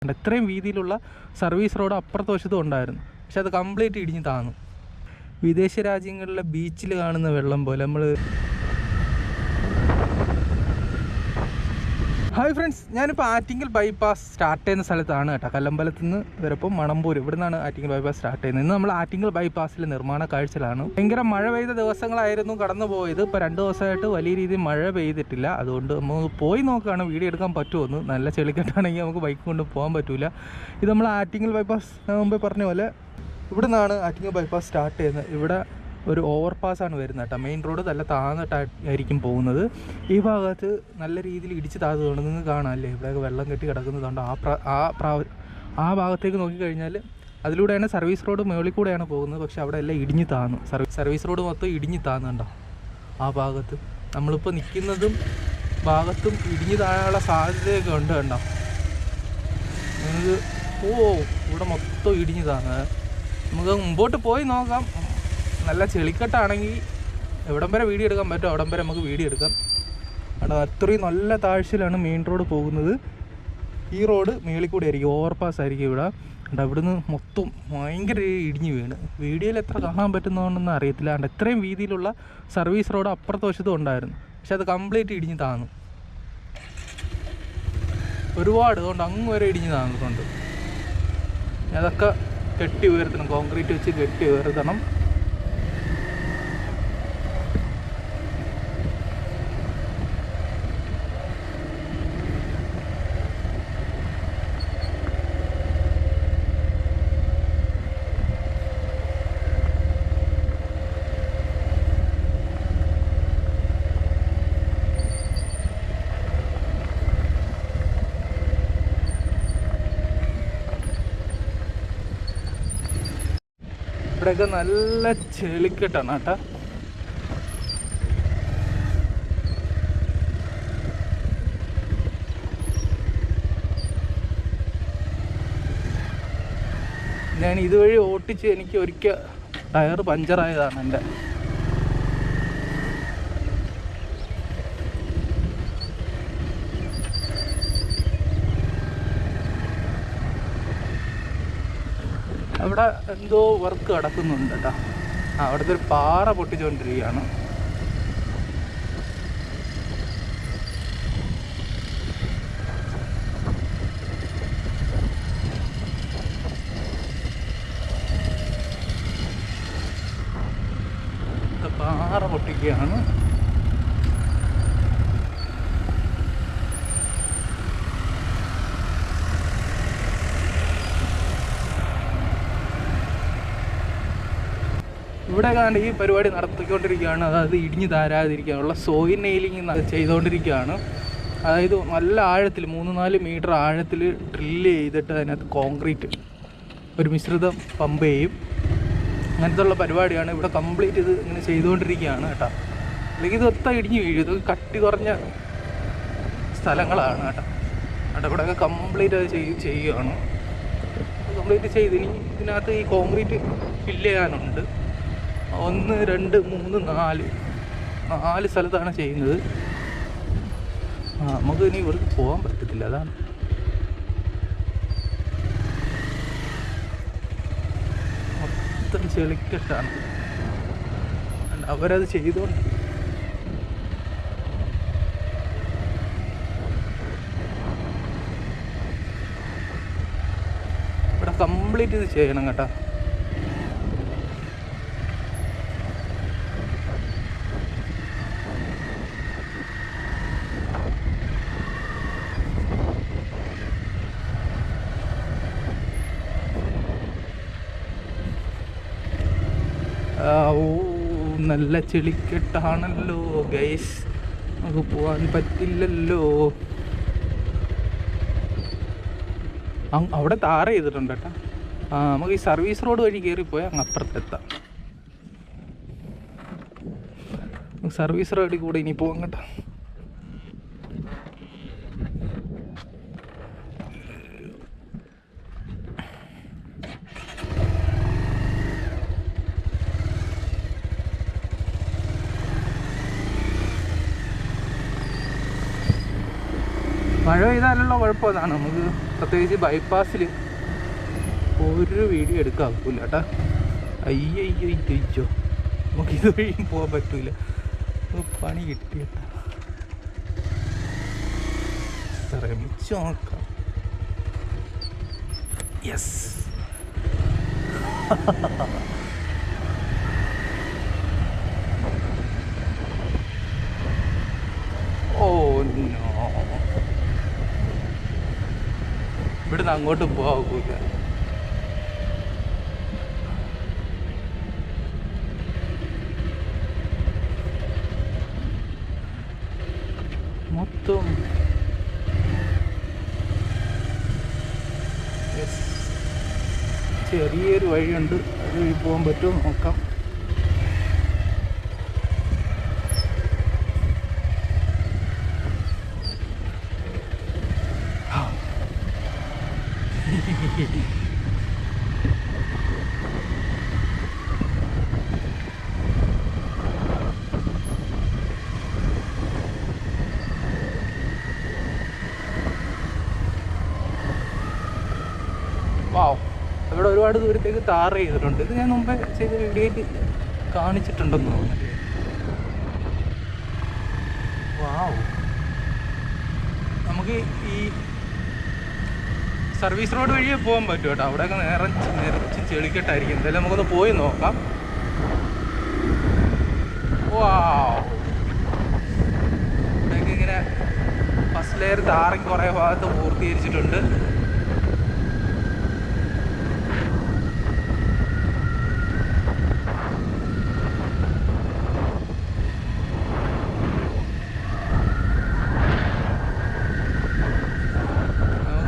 ഉണ്ട്. ഇത്രയും വീതിയിലുള്ള service road അപ്പുറത്തെ വശത്തും ഉണ്ടായിരുന്നു. പക്ഷെ അത് കംപ്ലീറ്റ് ഇടിഞ്ഞ് താന്നു. വിദേശ രാജ്യങ്ങളിലെ ബീച്ചിൽ കാണുന്ന വെള്ളം പോലെ നമ്മൾ. ഹായ് ഫ്രണ്ട്സ്, ഞാനിപ്പോൾ ആറ്റിങ്ങൽ ബൈപ്പാസ് സ്റ്റാർട്ട് ചെയ്യുന്ന സ്ഥലത്താണ് കേട്ടോ. കല്ലമ്പലത്ത് നിന്ന് വരപ്പം മണമ്പൂർ, ഇവിടെ നിന്നാണ് ആറ്റിങ്ങൽ ബൈപ്പാസ് സ്റ്റാർട്ട് ചെയ്യുന്നത്. ഇന്ന് നമ്മൾ ആറ്റിങ്ങൽ ബൈപ്പാസിലെ നിർമ്മാണ കാഴ്ചയിലാണ്. ഭയങ്കര മഴ പെയ്ത ദിവസങ്ങളായിരുന്നു കടന്നു പോയത്. ഇപ്പോൾ 2 ദിവസമായിട്ട് വലിയ രീതിയിൽ മഴ പെയ്തിട്ടില്ല. അതുകൊണ്ട് നമുക്ക് പോയി നോക്കുകയാണ് വീഡിയോ എടുക്കാൻ പറ്റുമെന്ന്. നല്ല ചെളിക്കെട്ടാണെങ്കിൽ നമുക്ക് ബൈക്ക് കൊണ്ട് പോകാൻ പറ്റില്ല. ഇത് നമ്മൾ ആറ്റിങ്ങൽ ബൈപ്പാസ് മുമ്പേ പറഞ്ഞ പോലെ ഇവിടെ നിന്നാണ് ആറ്റിങ്ങൽ ബൈപ്പാസ് സ്റ്റാർട്ട് ചെയ്യുന്നത്. ഇവിടെ ഒരു ഓവർപാസ്സാണ് വരുന്നത് കേട്ടോ. മെയിൻ റോഡ് നല്ല താന്നിട്ടായിരിക്കും പോകുന്നത്. ഈ ഭാഗത്ത് നല്ല രീതിയിൽ ഇടിച്ച് താഴ്ന്നതുകൊണ്ട് നിങ്ങൾക്ക് കാണാം അല്ലേ, ഇവിടെയൊക്കെ വെള്ളം കെട്ടി കിടക്കുന്നതുകൊണ്ട് ആ ഭാഗത്തേക്ക് നോക്കിക്കഴിഞ്ഞാൽ അതിലൂടെയാണ് സർവീസ് റോഡ് മുകളിൽ കൂടെയാണ് പോകുന്നത്. പക്ഷെ അവിടെ എല്ലാം ഇടിഞ്ഞ് താന്നു. സർവീസ് റോഡ് മൊത്തം ഇടിഞ്ഞ് താന്നുണ്ടോ. ആ ഭാഗത്ത് നമ്മളിപ്പോൾ നിൽക്കുന്നതും ഭാഗത്തും ഇടിഞ്ഞ് താഴാനുള്ള സാധ്യതയൊക്കെ ഉണ്ട് കണ്ടോ നിങ്ങൾക്ക്. ഇവിടെ മൊത്തം ഇടിഞ്ഞ് താന്ന്. നമുക്ക് മുമ്പോട്ട് പോയി നോക്കാം. നല്ല ചെളിക്കെട്ടാണെങ്കിൽ എവിടം വരെ വീഡിയോ എടുക്കാൻ പറ്റും അവിടം വരെ നമുക്ക് വീഡിയോ എടുക്കാം. അവിടെ അത്രയും നല്ല താഴ്ചയിലാണ് മെയിൻ റോഡ് പോകുന്നത്. ഈ റോഡ് മേളിൽ കൂടെ ആയിരിക്കും, ഓവർപാസ് ആയിരിക്കും ഇവിടെ. അവിടുന്ന് മൊത്തം ഭയങ്കര ഇടിഞ്ഞ് വീണ്. വീഡിയോയിൽ എത്ര കാണാൻ പറ്റുന്നതുകൊണ്ടൊന്നും അറിയത്തില്ല. ഇത്രയും വീതിയിലുള്ള സർവീസ് റോഡ് അപ്പുറത്തെ വശത്തും ഉണ്ടായിരുന്നു. പക്ഷെ അത് കംപ്ലീറ്റ് ഇടിഞ്ഞ് താന്നു. ഒരുപാട് അതുകൊണ്ട് അങ്ങ് വരെ ഇടിഞ്ഞ് താന്നിട്ടുണ്ട്. അതൊക്കെ കെട്ടി ഉയർത്തണം, കോൺക്രീറ്റ് വെച്ച് കെട്ടി ഉയർത്തണം. ഇവിടെയൊക്കെ നല്ല ചെളിക്കെട്ടാണ് കേട്ടോ. ഞാൻ ഇതുവഴി ഓട്ടിച്ച് എനിക്ക് ഒരിക്കൽ ടയർ പഞ്ചറായതാണ് എൻ്റെ. അവിടെ എന്തോ വർക്ക് നടക്കുന്നുണ്ട് കേട്ടോ. അവിടുത്തെ ഒരു പാറ പൊട്ടിച്ചുകൊണ്ടിരിക്കുകയാണ്. പാറ പൊട്ടിക്കുകയാണ്. ഇവിടെ കണ്ട് ഈ പരിപാടി നടത്തിക്കൊണ്ടിരിക്കുകയാണ്. അതായത് ഇടിഞ്ഞ് താരാതിരിക്കാനുള്ള സോയിൽ നെയിലിംഗ് ചെയ്തുകൊണ്ടിരിക്കുകയാണ്. അതായത് നല്ല ആഴത്തിൽ 3-4 മീറ്റർ ആഴത്തിൽ ഡ്രില്ല് ചെയ്തിട്ട് അതിനകത്ത് കോൺക്രീറ്റ് ഒരു മിശ്രിതം പമ്പ് ചെയ്യും. അങ്ങനത്തെ ഉള്ള പരിപാടിയാണ് ഇവിടെ കംപ്ലീറ്റ്. ഇത് ഇങ്ങനെ ചെയ്തുകൊണ്ടിരിക്കുകയാണ് കേട്ടോ. അല്ലെങ്കിൽ ഇത് ഒത്ത ഇടിഞ്ഞ് വീഴും. ഇത് കട്ടി കുറഞ്ഞ സ്ഥലങ്ങളാണ് കേട്ടോ. ഇവിടെയൊക്കെ കംപ്ലീറ്റ് അത് ചെയ്യുകയാണ്. കംപ്ലീറ്റ് ചെയ്ത് ഇനി ഇതിനകത്ത് ഈ കോൺക്രീറ്റ് ഫില്ല് ചെയ്യാനുണ്ട്. 1, 2, 3, 4 സ്ഥലത്താണ് ചെയ്യുന്നത്. നമുക്ക് ഇനി ഇവിടേക്ക് പോകാൻ പറ്റത്തില്ല, അതാണ്. മൊത്തം ചെളിക്കെട്ടാണ്. അവരത് ചെയ്തുകൊണ്ട് ഇവിടെ കംപ്ലീറ്റ് ഇത് ചെയ്യണം കേട്ടോ. നല്ല ചെളിക്കെട്ടാണല്ലോ ഗൈസ്, നമുക്ക് പോകാൻ പറ്റില്ലല്ലോ. അവിടെ താറ ചെയ്തിട്ടുണ്ട് കേട്ടോ. നമുക്ക് ഈ സർവീസ് റോഡ് വഴി കയറിപ്പോയാൽ അങ്ങ് അപ്പുറത്തെത്താം. സർവീസ് റോഡിൽ കൂടെ ഇനി പോകാം കേട്ടോ. മഴ പെയ്താലുള്ള കുഴപ്പം അതാണ്. നമുക്ക് പ്രത്യേകിച്ച് ബൈപ്പാസിൽ ഒരു വീഡിയോ എടുക്കാക്കൂല കേട്ടാ. അയ്യോ നമുക്ക് ഇതുവഴിയും പോകാൻ പറ്റൂല. പണി കിട്ടിയിട്ടാ, ശ്രമിച്ചു നോക്കാം. യെസ്. ഓ നോ, ഇവിടുന്ന് അങ്ങോട്ട് പോകൂല. മൊത്തം ചെറിയൊരു വഴിയുണ്ട്, അത് വഴി പോകാൻ പറ്റുമോ നോക്കാം. വാവ്, ഇവിടെ ഒരുപാട് ദൂരത്തേക്ക് ടാർ ചെയ്തിട്ടുണ്ട്. ഇത് ഞാൻ മുമ്പേ ചെയ്ത വീഡിയോയിൽ കാണിച്ചിട്ടുണ്ടെന്ന് തോന്നുന്നു. വാവ്, നമുക്ക് ഈ സർവീസ് റോഡ് വഴിയേ പോകാൻ പറ്റും കേട്ടോ. അവിടെയൊക്കെ നിറച്ച് ചെളിക്കെട്ടായിരിക്കും. എന്തായാലും നമുക്കൊന്ന് പോയി നോക്കാം. വാവ്, ഇവിടെയൊക്കെ ഇങ്ങനെ ഫസ്റ്റ് ലെയർ ടാറിങ് കുറേ ഭാഗത്ത് പൂർത്തീകരിച്ചിട്ടുണ്ട്.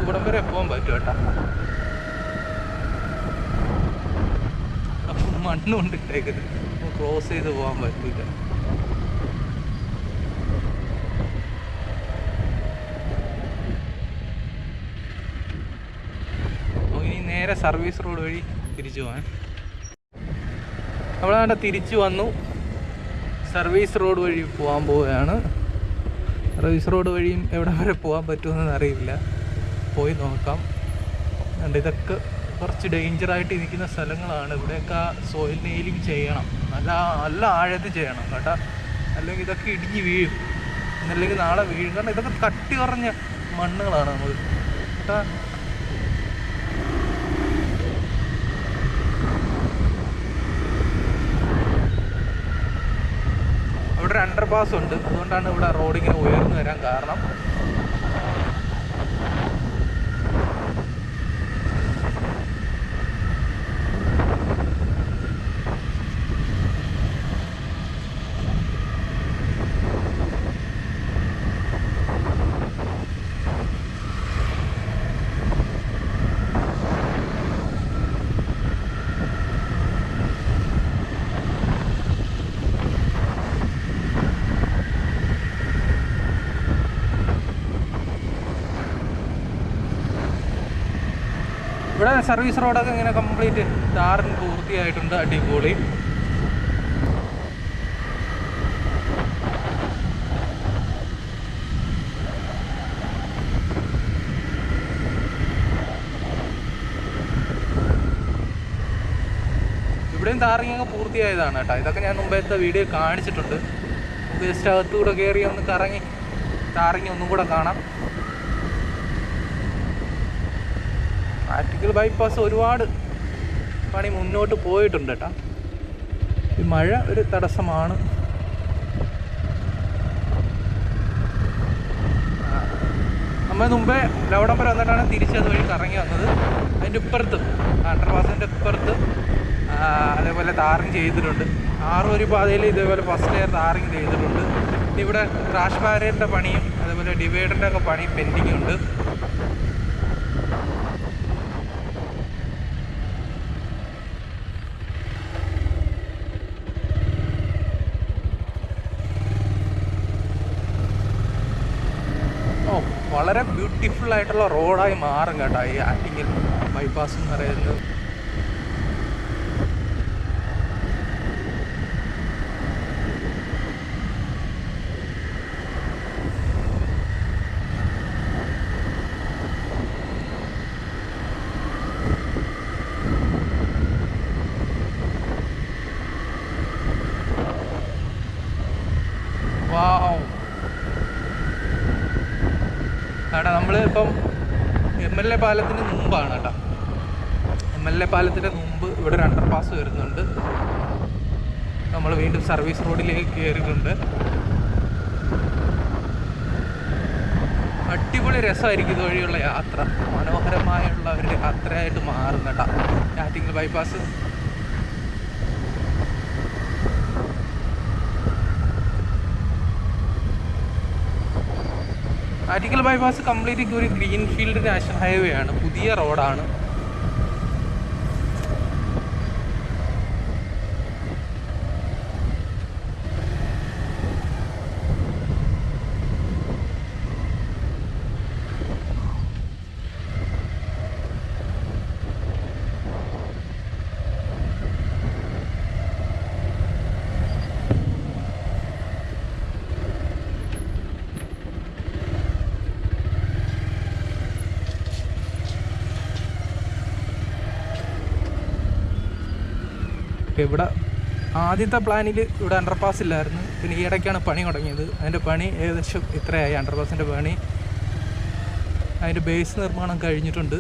ഇവിടം വരെ പോകാൻ പറ്റും കേട്ടോ. മണ്ണ് കൊണ്ടിട്ടേക്കുന്നത് ക്രോസ് ചെയ്ത് പോകാൻ പറ്റില്ല. ഇനി നേരെ സർവീസ് റോഡ് വഴി തിരിച്ചു പോകാൻ. നമ്മളവിടെ തിരിച്ചു വന്നു. സർവീസ് റോഡ് വഴി പോകാൻ പോവുകയാണ്. സർവീസ് റോഡ് വഴിയും എവിടെ വരെ പോകാൻ പറ്റുമെന്ന് അറിയില്ല, പോയി നോക്കാം. അതുകൊണ്ട് ഇതൊക്കെ കുറച്ച് ഡേഞ്ചറായിട്ട് ഇരിക്കുന്ന സ്ഥലങ്ങളാണ്. ഇവിടെയൊക്കെ സോയിൽ നെയിലിംഗ് ചെയ്യണം, നല്ല ആഴത്തിൽ ചെയ്യണം കേട്ടോ. അല്ലെങ്കിൽ ഇതൊക്കെ ഇടിഞ്ഞ് വീഴും, എന്നല്ലെങ്കിൽ നാളെ വീഴും. കാരണം ഇതൊക്കെ കട്ടി കുറഞ്ഞ മണ്ണുകളാണ് നമുക്ക് കേട്ടോ. ഇവിടെ ഒരു അണ്ടർപാസ് ഉണ്ട്, അതുകൊണ്ടാണ് ഇവിടെ റോഡിങ്ങനെ ഉയർന്നു വരാൻ കാരണം. ഇവിടെ സർവീസ് റോഡൊക്കെ ഇങ്ങനെ കംപ്ലീറ്റ് ടാറിന് പൂർത്തിയായിട്ടുണ്ട്. അടിപൊളി. ഇവിടെയും ടാറിങ് ഒക്കെ പൂർത്തിയായതാണ് കേട്ടോ. ഇതൊക്കെ ഞാൻ മുമ്പത്തെ വീഡിയോ കാണിച്ചിട്ടുണ്ട്. നമുക്ക് ജസ്റ്റ് അകത്തുകൂടെ കയറി ഒന്ന് കറങ്ങി ടാറിങ് ഒന്നും കൂടെ കാണാം. ആറ്റിങ്ങൽ ബൈപ്പാസ് ഒരുപാട് പണി മുന്നോട്ട് പോയിട്ടുണ്ട് കേട്ടോ. ഈ മഴ ഒരു തടസ്സമാണ്. നമ്മൾ മുമ്പേ ലവടം വരെ വന്നിട്ടാണ് തിരിച്ചത് വഴി കറങ്ങി വന്നത്. അതിൻ്റെ ഇപ്പുറത്ത് അണ്ടർപാസിൻ്റെ ഇപ്പുറത്ത് അതേപോലെ ടാറിങ് ചെയ്തിട്ടുണ്ട്. ഒരു പാതയിൽ ഇതേപോലെ ഫസ്റ്റ് ലെയർ ടാറിങ് ചെയ്തിട്ടുണ്ട്. ഇവിടെ ക്രാഷ് ബാരിയറിൻ്റെ പണിയും അതേപോലെ ഡിവൈഡറിൻ്റെ ഒക്കെ പണിയും പെൻഡിങ് ഉണ്ട്. വളരെ ബ്യൂട്ടിഫുൾ ആയിട്ടുള്ള റോഡായി മാറും കേട്ടോ ഈ ആറ്റിങ്ങൽ ബൈപ്പാസ് എന്ന് പറയുന്നത്. നമ്മളിപ്പം MLA പാലത്തിന് മുമ്പാണ് കേട്ടോ. MLA പാലത്തിന് മുമ്പ് ഇവിടെ ഒരു അണ്ടർപാസ് വരുന്നുണ്ട്. നമ്മൾ വീണ്ടും സർവീസ് റോഡിലേക്ക് കയറിയിട്ടുണ്ട്. അടിപൊളി രസമായിരിക്കും ഇതുവഴിയുള്ള യാത്ര. മനോഹരമായുള്ള ഒരു യാത്രയായിട്ട് മാറും കേട്ടോ Attingal bypass. Attingal bypass complete ഒരു ഗ്രീൻഫീൽഡ് നാഷണൽ ഹൈവേ ആണ്. പുതിയ റോഡാണ്. ഇവിടെ ആദ്യത്തെ പ്ലാനിൽ ഇവിടെ അണ്ടർപാസ് ഇല്ലായിരുന്നു. പിന്നെ ഈ ഇടയ്ക്കാണ് പണി തുടങ്ങിയത്. അതിൻ്റെ പണി ഏകദേശം ഇത്രയായി. അണ്ടർപാസിൻ്റെ പണി, അതിൻ്റെ ബേസ് നിർമ്മാണം കഴിഞ്ഞിട്ടുണ്ട്.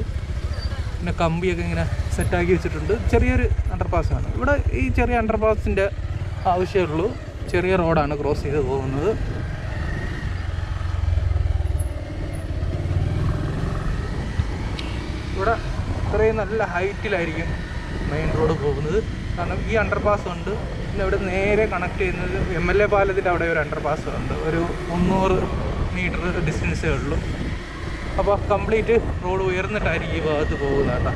പിന്നെ കമ്പിയൊക്കെ ഇങ്ങനെ സെറ്റാക്കി വെച്ചിട്ടുണ്ട്. ചെറിയൊരു അണ്ടർപാസ്സാണ് ഇവിടെ. ഈ ചെറിയ അണ്ടർപാസിൻ്റെ ആവശ്യമുള്ളൂ. ചെറിയ റോഡാണ് ക്രോസ് ചെയ്ത് പോകുന്നത്. ഇവിടെ ഇത്രയും നല്ല ഹൈറ്റിലായിരിക്കും മെയിൻ റോഡ് പോകുന്നത്. കാരണം ഈ അണ്ടർപാസ് ഉണ്ട്. പിന്നെ ഇവിടെ നേരെ കണക്ട് ചെയ്യുന്നത് MLA പാലത്തിൻ്റെ അവിടെ ഒരു അണ്ടർപാസ് ഉണ്ട്. ഒരു 300 മീറ്റർ ഡിസ്റ്റൻസേ ഉള്ളൂ. അപ്പോൾ കംപ്ലീറ്റ് റോഡ് ഉയർന്നിട്ടായിരിക്കും ഈ ഭാഗത്ത് പോകുന്നത് കേട്ടോ.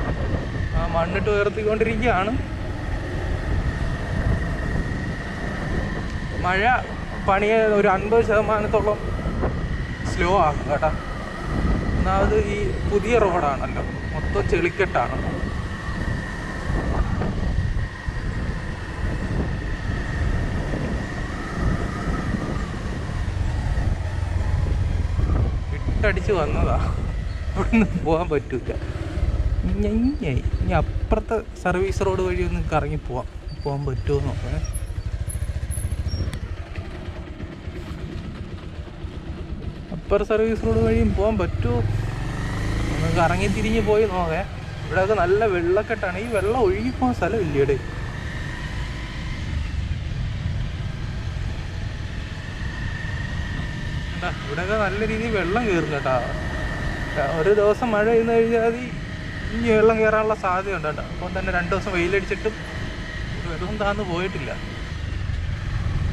ആ മണ്ണിട്ട് ഉയർത്തിക്കൊണ്ടിരിക്കുകയാണ്. മഴ പണിയെ ഒരു 50% സ്ലോ ആകും കേട്ടോ. ഒന്നാമത് ഈ പുതിയ റോഡാണല്ലോ, മൊത്തം ചെളിക്കെട്ടാണ്. അടിച്ച് വന്നതാ. ഇവിടുന്ന് പോകാൻ പറ്റില്ല. ഇനി അപ്പുറത്തെ സർവീസ് റോഡ് വഴി ഒന്ന് കറങ്ങി പോകാൻ പറ്റുമോ നോക്കേ. അപ്പുറത്തെ സർവീസ് റോഡ് വഴിയും പോകാൻ പറ്റുമോ ഒന്ന് കറങ്ങി തിരിഞ്ഞ് പോയി നോക്കേ. ഇവിടെയൊക്കെ നല്ല വെള്ളക്കെട്ടാണ്. ഈ വെള്ളം ഒഴുകിപ്പോകാൻ സ്ഥലമില്ല ഇവിടെ. ഇവിടെയൊക്കെ നല്ല രീതിയിൽ വെള്ളം കയറും കേട്ടോ. ഒരു ദിവസം മഴ പെയ്യുന്ന കഴിഞ്ഞാൽ ഇനി വെള്ളം കയറാനുള്ള സാധ്യതയുണ്ട് കേട്ടോ. അപ്പോൾ തന്നെ 2 ദിവസം വെയിലടിച്ചിട്ടും വെള്ളം താന്ന് പോയിട്ടില്ല.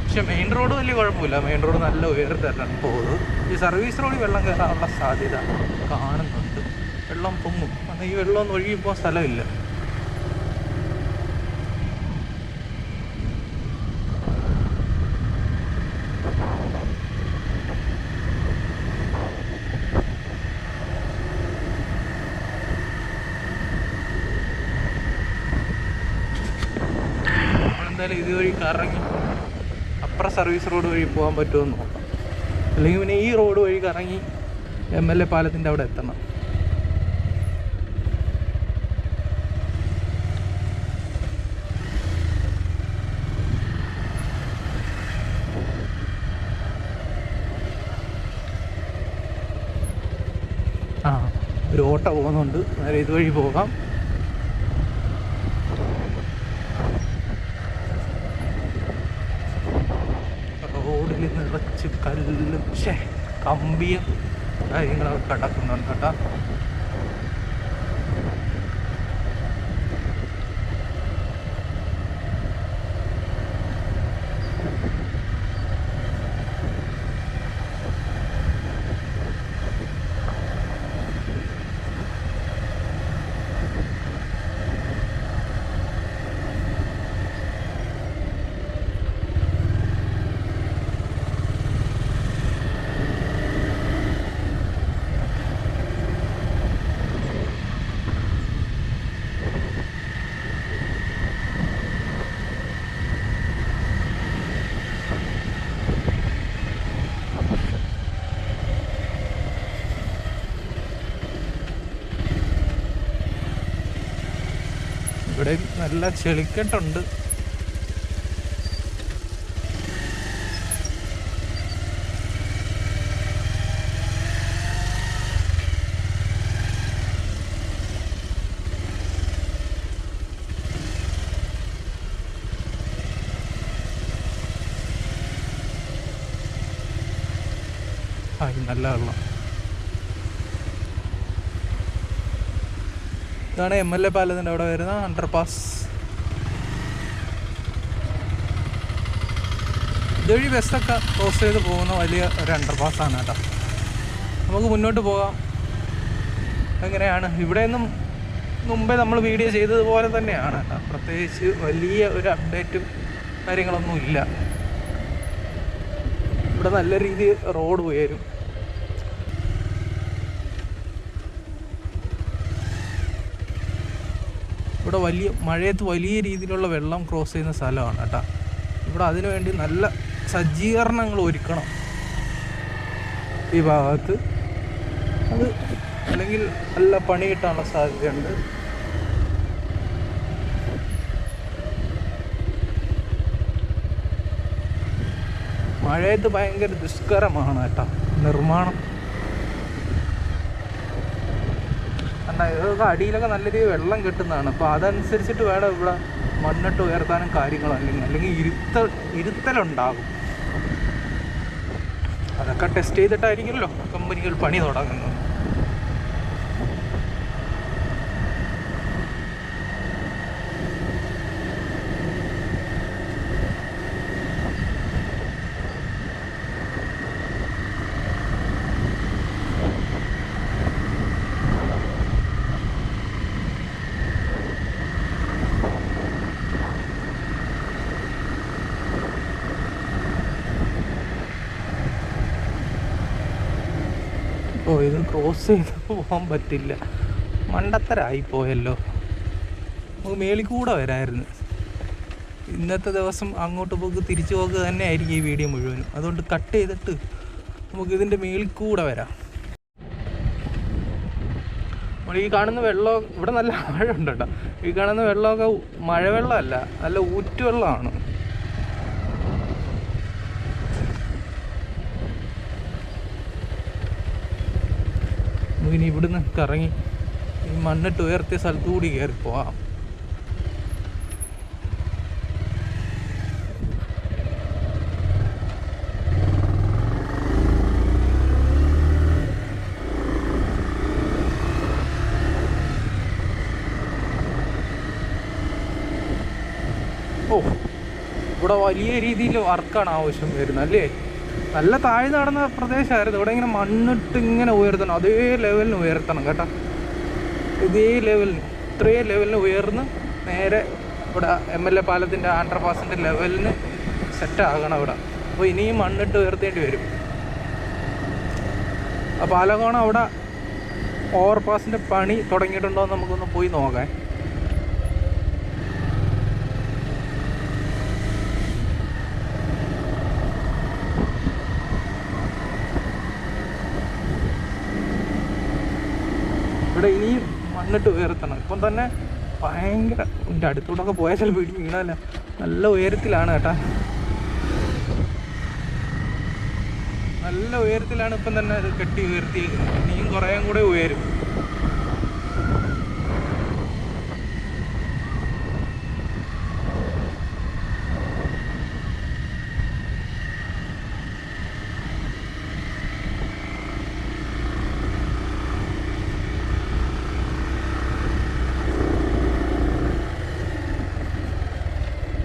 പക്ഷെ മെയിൻ റോഡ് വലിയ കുഴപ്പമില്ല. മെയിൻ റോഡ് നല്ല ഉയരത്തിലാണ് പോകുന്നത്. ഈ സർവീസ് റോഡിൽ വെള്ളം കയറാനുള്ള സാധ്യത കാണുന്നുണ്ട്. വെള്ളം പൊങ്ങും. എന്നാൽ ഈ വെള്ളമൊന്നും ഒഴുകിപ്പോകാൻ സ്ഥലമില്ല. എന്തായാലും ഇതുവഴി കറങ്ങി അപ്പുറം സർവീസ് റോഡ് വഴി പോകാൻ പറ്റുമെന്ന് നോക്കാം. അല്ലെങ്കിൽ പിന്നെ ഈ റോഡ് വഴി കറങ്ങി MLA പാലത്തിൻ്റെ അവിടെ എത്തണം. ഒരു ഓട്ടോ പോകുന്നുണ്ട്. നേരെ ഇതുവഴി പോകാം. റോഡിൽ നിറച്ച് കല്ലും കമ്പിയും കാര്യങ്ങളൊക്കെ കിടക്കുന്നുണ്ട് കേട്ടോ. ഇവിടെ നല്ല ചെളിക്കെട്ടുണ്ട്. വെള്ളമായിരിക്കും, നല്ല വെള്ളം. ഇതാണ് MLA പാലത്തിൻ്റെ അവിടെ വരുന്ന അണ്ടർപാസ്. ഇതുവഴി ബസ്സൊക്കെ ക്രോസ് ചെയ്ത് പോകുന്ന വലിയ ഒരു അണ്ടർപാസ്സാണ് കേട്ടോ. നമുക്ക് മുന്നോട്ട് പോകാം. എങ്ങനെയാണ് ഇവിടെ നിന്നും മുമ്പേ നമ്മൾ വീഡിയോ ചെയ്തതുപോലെ തന്നെയാണ് കേട്ടോ. പ്രത്യേകിച്ച് വലിയ ഒരു അപ്ഡേറ്റും കാര്യങ്ങളൊന്നും ഇല്ല. ഇവിടെ നല്ല രീതിയിൽ റോഡ് ഉയരും. ഇവിടെ മഴയത്ത് വലിയ രീതിയിലുള്ള വെള്ളം ക്രോസ് ചെയ്യുന്ന സ്ഥലമാണ് കേട്ടോ. ഇവിടെ അതിനു വേണ്ടി നല്ല സജ്ജീകരണങ്ങൾ ഒരുക്കണം ഈ ഭാഗത്ത്. അത് അല്ലെങ്കിൽ നല്ല പണി കിട്ടാനുള്ള സാധ്യതയുണ്ട്. മഴയത്ത് ഭയങ്കര ദുഷ്കരമാണ് കേട്ടോ നിർമ്മാണം. കാരണം ഇതൊക്കെ അടിയിലൊക്കെ നല്ല രീതിയിൽ വെള്ളം കിട്ടുന്നതാണ്. അപ്പോൾ അതനുസരിച്ചിട്ട് വേണം ഇവിടെ മണ്ണിട്ട് ഉയർത്താനും കാര്യങ്ങളും. അല്ലെങ്കിൽ ഇരുത്തലുണ്ടാകും. അതൊക്കെ ടെസ്റ്റ് ചെയ്തിട്ടായിരിക്കുമല്ലോ കമ്പനികൾ പണി തുടങ്ങുന്നത്. ഇത് ക്രോസ് ചെയ്ത് പോകാൻ പറ്റില്ല, മണ്ടത്തരായിപ്പോയല്ലോ. നമുക്ക് മേളിൽ കൂടെ വരാമായിരുന്നു. ഇന്നത്തെ ദിവസം അങ്ങോട്ട് പോക്ക് തിരിച്ചു പോക്ക് തന്നെ ആയിരിക്കും ഈ വീഡിയോ മുഴുവനും. അതുകൊണ്ട് കട്ട് ചെയ്തിട്ട് നമുക്ക് ഇതിൻ്റെ മേളിൽ കൂടെ വരാം. നമ്മൾ ഈ കാണുന്ന വെള്ളം ഇവിടെ നല്ല ആഴമുണ്ട് കേട്ടോ. ഈ കാണുന്ന വെള്ളമൊക്കെ മഴവെള്ളമല്ല, നല്ല ഊറ്റുവെള്ളമാണ്. നമുക്കിനി ഇവിടുന്ന് കറങ്ങി ഈ മണ്ണിട്ട് ഉയർത്തിയ സ്ഥലത്തു കൂടി കയറി പോവാം. ഇവിടെ വലിയ രീതിയിൽ വർക്കാണ് ആവശ്യം വരുന്നത് അല്ലേ. നല്ല താഴ്ന്നു നടന്ന പ്രദേശമായിരുന്നു. ഇവിടെ ഇങ്ങനെ മണ്ണിട്ട് ഇങ്ങനെ ഉയർത്തണം, അതേ ലെവലിന് ഉയർത്തണം കേട്ടോ. ഇതേ ലെവലിന് ഇത്രയും ലെവലിന് ഉയർന്ന് നേരെ ഇവിടെ MLA പാലത്തിൻ്റെ അണ്ടർപാസിൻ്റെ ലെവലിന് സെറ്റാകണം ഇവിടെ. അപ്പോൾ ഇനിയും മണ്ണിട്ട് ഉയർത്തേണ്ടി വരും. ആ പാലകോണം അവിടെ ഓവർപാസിൻ്റെ പണി തുടങ്ങിയിട്ടുണ്ടോ എന്ന് നമുക്കൊന്ന് പോയി നോക്കാം. ഇവിടെ ഇനിയും മണ്ണിട്ട് ഉയർത്തണം. ഇപ്പം തന്നെ ഭയങ്കര ഇതിൻ്റെ അടുത്തോട്ടൊക്കെ പോയാൽ ചില വീട് വീണല്ല. നല്ല ഉയരത്തിലാണ് കേട്ടോ, നല്ല ഉയരത്തിലാണ് ഇപ്പം തന്നെ ഇത് കെട്ടി ഉയർത്തി. ഇനിയും കുറേയും കൂടെ ഉയരും.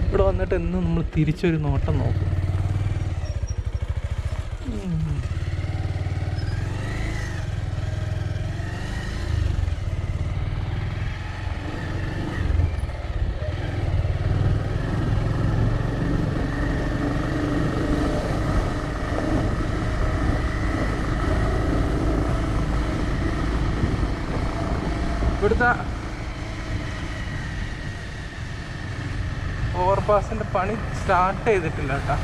ഇവിടെ വന്നിട്ട് എന്നും നമ്മൾ തിരിച്ചൊരു നോട്ടം നോക്കും. ഇവിടുത്തെ ഓവർപാസിൻ്റെ പണി സ്റ്റാർട്ട് ചെയ്തിട്ടില്ല കേട്ടോ.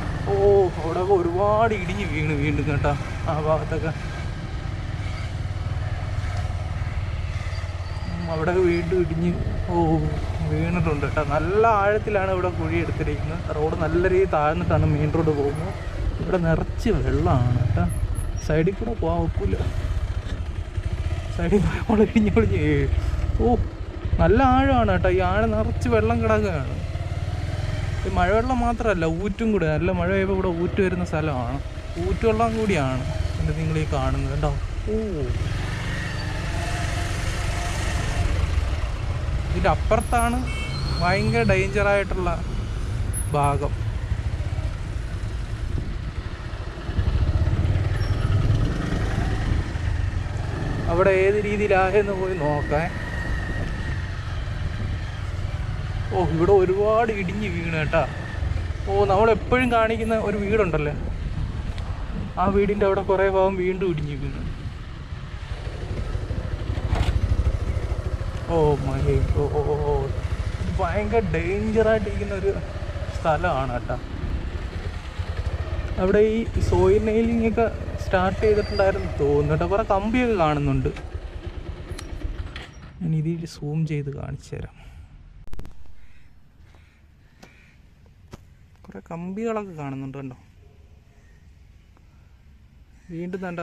അവിടെ ഒരുപാട് ഇടിഞ്ഞ് വീണ്ടും കേട്ടോ ആ ഭാഗത്തൊക്കെ. അവിടെ വീണ്ടും ഇടിഞ്ഞ് വീണിട്ടുണ്ട് കേട്ടോ. നല്ല ആഴത്തിലാണ് ഇവിടെ കുഴി എടുത്തിരിക്കുന്നത്. റോഡ് നല്ല രീതിയിൽ താഴ്ന്നിട്ടാണ് മെയിൻ റോഡ് പോകുന്നത്. ഇവിടെ നിറച്ച് വെള്ളമാണ് കേട്ടോ. സൈഡിൽ കൂടെ പോകാൻ ഒക്കില്ല. സൈഡിൽ പോയാൽ ഇടിഞ്ഞൊളിഞ്ഞ് നല്ല ആഴമാണ് കേട്ടോ. ഈ ആഴം നിറച്ച് വെള്ളം കിടക്കുകയാണ്. ഈ മഴവെള്ളം മാത്രമല്ല, ഊറ്റും കൂടെ. നല്ല മഴ പെയ്യുമ്പോൾ ഇവിടെ ഊറ്റ് വരുന്ന സ്ഥലമാണ്, ഊറ്റുവെള്ളം കൂടിയാണ് ഇത് നിങ്ങൾ ഈ കാണുന്നത് കേട്ടോ. ഇതിൻ്റെ അപ്പുറത്താണ് ഭയങ്കര ഡേഞ്ചറായിട്ടുള്ള ഭാഗം. അവിടെ ഏത് രീതിയിലായെന്ന് പോയി നോക്കാൻ. ഇവിടെ ഒരുപാട് ഇടിഞ്ഞ് വീണ് കേട്ടാ. നമ്മളെപ്പോഴും കാണിക്കുന്ന ഒരു വീടുണ്ടല്ലേ, ആ വീടിൻ്റെ അവിടെ കുറേ ഭാഗം വീണ്ടും ഇടിഞ്ഞ് വീണ്. ഭയങ്കര ഡേഞ്ചറായിട്ടിരിക്കുന്ന ഒരു സ്ഥലമാണ് കേട്ടോ. അവിടെ ഈ സോയിൽ നെയിലിംഗ് ഒക്കെ സ്റ്റാർട്ട് ചെയ്തിട്ടുണ്ടായിരുന്നു തോന്നുന്നു കേട്ടോ. കുറേ കമ്പിയൊക്കെ കാണുന്നുണ്ട്. ഞാൻ ഇതിൽ സൂം ചെയ്ത് കാണിച്ചു തരാം. കുറേ കമ്പികളൊക്കെ കാണുന്നുണ്ട് കണ്ടോ. വീണ്ടും കണ്ട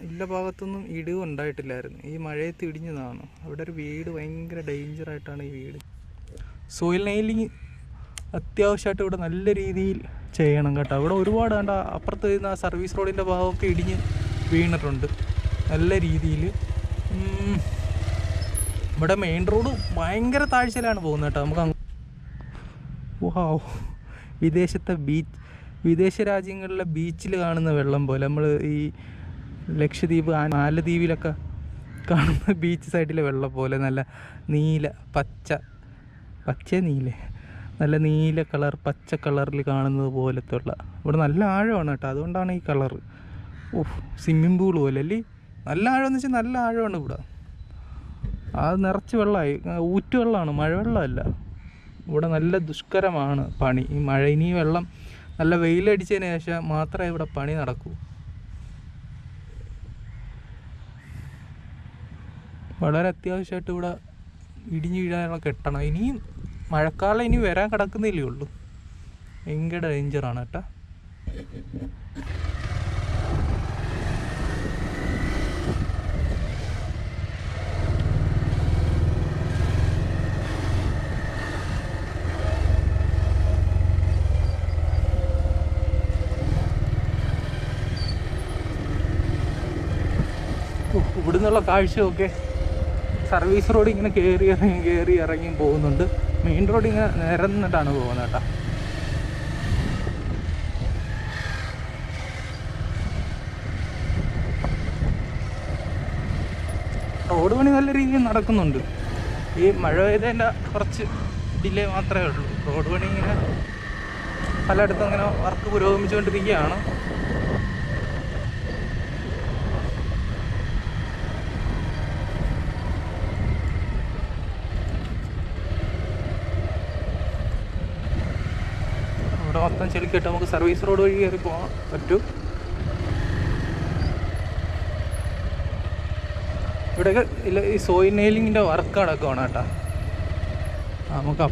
ഇല്ല ഭാഗത്തൊന്നും ഇടിവ് ഉണ്ടായിട്ടില്ലായിരുന്നു, ഈ മഴയത്ത് ഇടിഞ്ഞതാണ്. അവിടെ ഒരു വീട് ഭയങ്കര ഡേഞ്ചറായിട്ടാണ് ഈ വീട്. സോയിൽ നെയിലിംഗ് അത്യാവശ്യമായിട്ട് ഇവിടെ നല്ല രീതിയിൽ ചെയ്യണം കേട്ടോ. ഇവിടെ ഒരുപാട് കണ്ട അപ്പുറത്ത് വരുന്ന സർവീസ് റോഡിൻ്റെ ഭാഗമൊക്കെ ഇടിഞ്ഞ് വീണിട്ടുണ്ട് നല്ല രീതിയിൽ. ഇവിടെ മെയിൻ റോഡ് ഭയങ്കര താഴ്ചയിലാണ് പോകുന്നത് കേട്ടോ. നമുക്ക് വിദേശത്തെ വിദേശ രാജ്യങ്ങളിലെ ബീച്ചിൽ കാണുന്ന വെള്ളം പോലെ, നമ്മൾ ഈ ലക്ഷദ്വീപ് മാലദ്വീപിലൊക്കെ കാണുന്ന ബീച്ച് സൈഡിലെ വെള്ളം പോലെ നല്ല നീല നീല നല്ല നീല കളർ പച്ച കളറിൽ കാണുന്നത് പോലത്തെ ഉള്ള. ഇവിടെ നല്ല ആഴമാണ് കേട്ടോ, അതുകൊണ്ടാണ് ഈ കളറ്. സ്വിമ്മിംഗ് പൂൾ പോലെ അല്ലേ. നല്ല ആഴമെന്ന് വെച്ചാൽ നല്ല ആഴമാണ് ഇവിടെ. അത് നിറച്ച് വെള്ളമായി, ഊറ്റുവെള്ളമാണ്, മഴവെള്ളമല്ല. ഇവിടെ നല്ല ദുഷ്കരമാണ് പണി. ഈ മഴ ഇനി വെള്ളം നല്ല വെയിലടിച്ചതിന് ശേഷം മാത്രമേ ഇവിടെ പണി നടക്കൂ. വളരെ അത്യാവശ്യമായിട്ട് ഇവിടെ ഇടിഞ്ഞു വീഴാനുള്ള കെട്ടണം. ഇനിയും മഴക്കാലം ഇനി വരാൻ കിടക്കുന്നില്ലേ ഉള്ളൂ. ഭയങ്കര ഡേഞ്ചറാണ് കേട്ടോ. ഇവിടുന്നുള്ള കാഴ്ചയൊക്കെ സർവീസ് റോഡ് ഇങ്ങനെ കയറി ഇറങ്ങി പോകുന്നുണ്ട്. മെയിൻ റോഡ് ഇങ്ങനെ നിരന്നിട്ടാണ് പോകുന്നത് കേട്ടോ. റോഡ് പണി നല്ല രീതിയിൽ നടക്കുന്നുണ്ട്. ഈ മഴ പെയ്തതിൻ്റെ കുറച്ച് ഡിലേ മാത്രമേ ഉള്ളൂ. റോഡ് പണി ഇങ്ങനെ പലയിടത്തും ഇങ്ങനെ വർക്ക് പുരോഗമിച്ചുകൊണ്ടിരിക്കുകയാണ്. ഇവിടെ മൊത്തം ചെളിക്കിട്ട് നമുക്ക് സർവീസ് റോഡ് വഴി കയറി പോകാൻ പറ്റും. ഇവിടെയൊക്കെ ഇല്ല, ഈ സോയിൽ നെയിലിങ്ങിൻ്റെ വർക്ക് നടക്കുകയാണ് കേട്ടോ. നമുക്ക്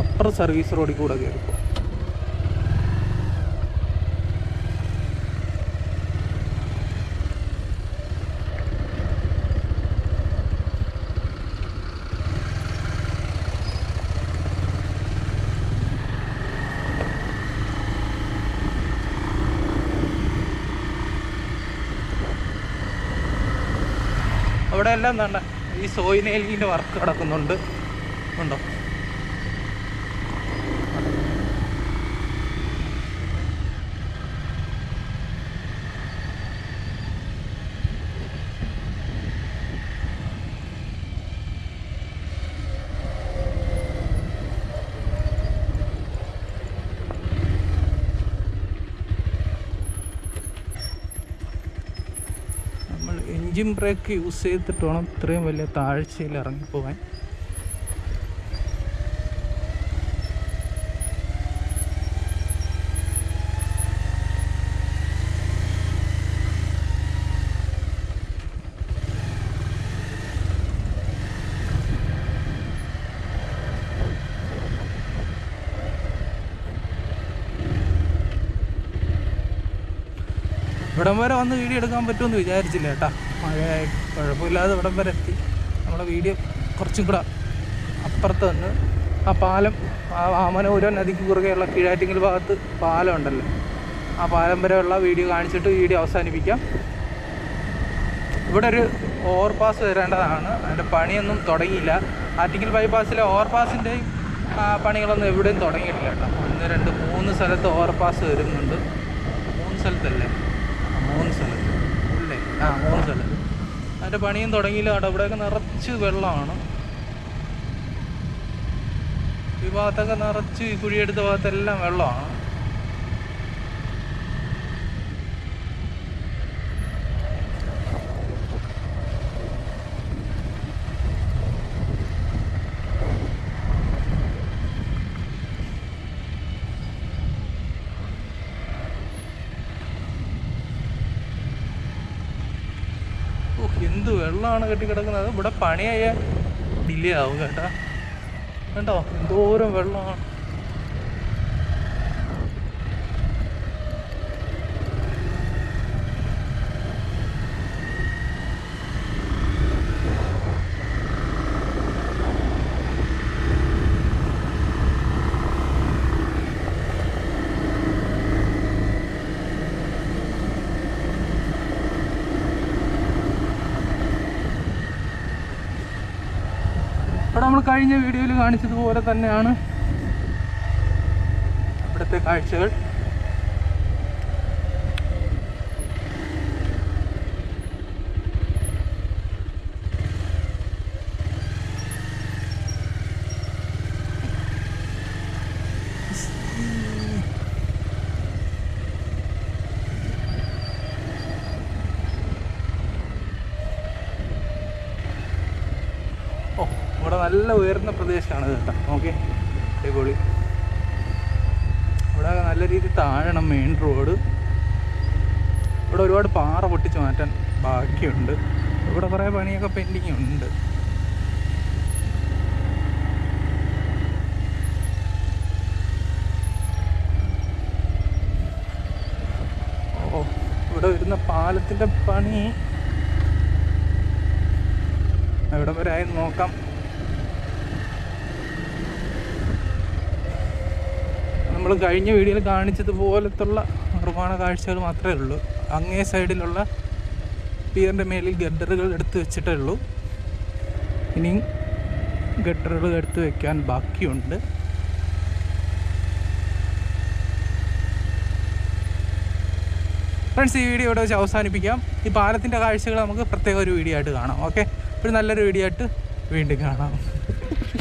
അപ്പുറം സർവീസ് റോഡിൽ കൂടെ കയറി പോകാം. അവിടെ എല്ലാം വേണ്ട ഈ സോയിൽ നെയിലിങ്ങിൻ്റെ വർക്ക് നടക്കുന്നുണ്ട് ഉണ്ടോ. എൻജിൻ ബ്രേക്ക് യൂസ് ചെയ്തിട്ട് വേണം ഇത്രയും വലിയ താഴ്ചയിൽ ഇറങ്ങിപ്പോകാൻ. ഇവിടം വരെ വന്ന് വീഡിയോ എടുക്കാൻ പറ്റുമെന്ന് വിചാരിച്ചില്ല കേട്ടോ. മഴയായി കുഴപ്പമില്ലാതെ ഇവിടം വരെ എത്തി. നമ്മുടെ വീഡിയോ കുറച്ചും കൂടെ അപ്പുറത്ത് വന്ന് ആ പാലം, ആമനൂരോ നദിക്ക് കുറുകെയുള്ള കീഴാറ്റിങ്ങൽ ഭാഗത്ത് പാലം ഉണ്ടല്ലോ, ആ പാലം വരെയുള്ള വീഡിയോ കാണിച്ചിട്ട് വീഡിയോ അവസാനിപ്പിക്കാം. ഇവിടെ ഒരു ഓവർപാസ് വരേണ്ടതാണ്. അതിൻ്റെ പണിയൊന്നും തുടങ്ങിയില്ല. ആറ്റിങ്ങൽ ബൈപ്പാസിലെ ഓവർപാസിൻ്റെയും പണികളൊന്നും എവിടെയും തുടങ്ങിയിട്ടില്ല കേട്ടോ. 1, 2, 3 സ്ഥലത്ത് ഓവർപാസ് വരുന്നുണ്ട്. 3 സ്ഥലത്തല്ലേ? 3 സ്ഥലത്ത് അല്ലേ? 3 സ്ഥലത്ത് അതിൻ്റെ പണിയും തുടങ്ങിയില്ല കേട്ടോ. ഇവിടെയൊക്കെ നിറച്ച് വെള്ളമാണ്. ഈ ഭാഗത്തൊക്കെ നിറച്ച് ഈ കുഴിയെടുത്ത ഭാഗത്തെല്ലാം വെള്ളമാണ്. എന്ത് വെള്ളമാണ് കെട്ടിക്കിടക്കുന്നത്. ഇവിടെ പണിയായ ഡിലേ ആവും കേട്ടോ. കണ്ടോ എന്തോരം വെള്ളമാണ്. ഇവിടെ നമ്മൾ കഴിഞ്ഞ വീഡിയോയിൽ കാണിച്ചതുപോലെ തന്നെയാണ് ഇവിടുത്തെ കാഴ്ചകൾ. ഇവിടെ നല്ല ഉയർന്ന പ്രദേശമാണ് കേട്ടോ. ഓക്കെ, അടിപൊളി. ഇവിടെ നല്ല രീതിയിൽ താഴണം മെയിൻ റോഡ്. ഇവിടെ ഒരുപാട് പാറ പൊട്ടിച്ച് മാറ്റാൻ ബാക്കിയുണ്ട്. ഇവിടെ കുറേ പണിയൊക്കെ പെൻഡിങ് ഉണ്ട്. ഇവിടെ വരുന്ന പാലത്തിൻ്റെ പണി എവിടെ വരെ ആയി നോക്കാം. നമ്മൾ കഴിഞ്ഞ വീഡിയോയിൽ കാണിച്ചതുപോലത്തുള്ള നിർമ്മാണ കാഴ്ചകൾ മാത്രമേ ഉള്ളൂ. അങ്ങേ സൈഡിലുള്ള പിയറിൻ്റെ മേലിൽ ഗഡറുകൾ എടുത്ത് വെച്ചിട്ടേ ഉള്ളൂ. ഇനിയും ഗഡറുകൾ എടുത്ത് വെക്കാൻ ബാക്കിയുണ്ട്. ഫ്രണ്ട്സ്, ഈ വീഡിയോ ഇവിടെ വെച്ച് അവസാനിപ്പിക്കാം. ഈ പാലത്തിൻ്റെ കാഴ്ചകൾ നമുക്ക് പ്രത്യേക ഒരു വീഡിയോ ആയിട്ട് കാണാം. ഓക്കെ, ഒരു നല്ലൊരു വീഡിയോ ആയിട്ട് വീണ്ടും കാണാം.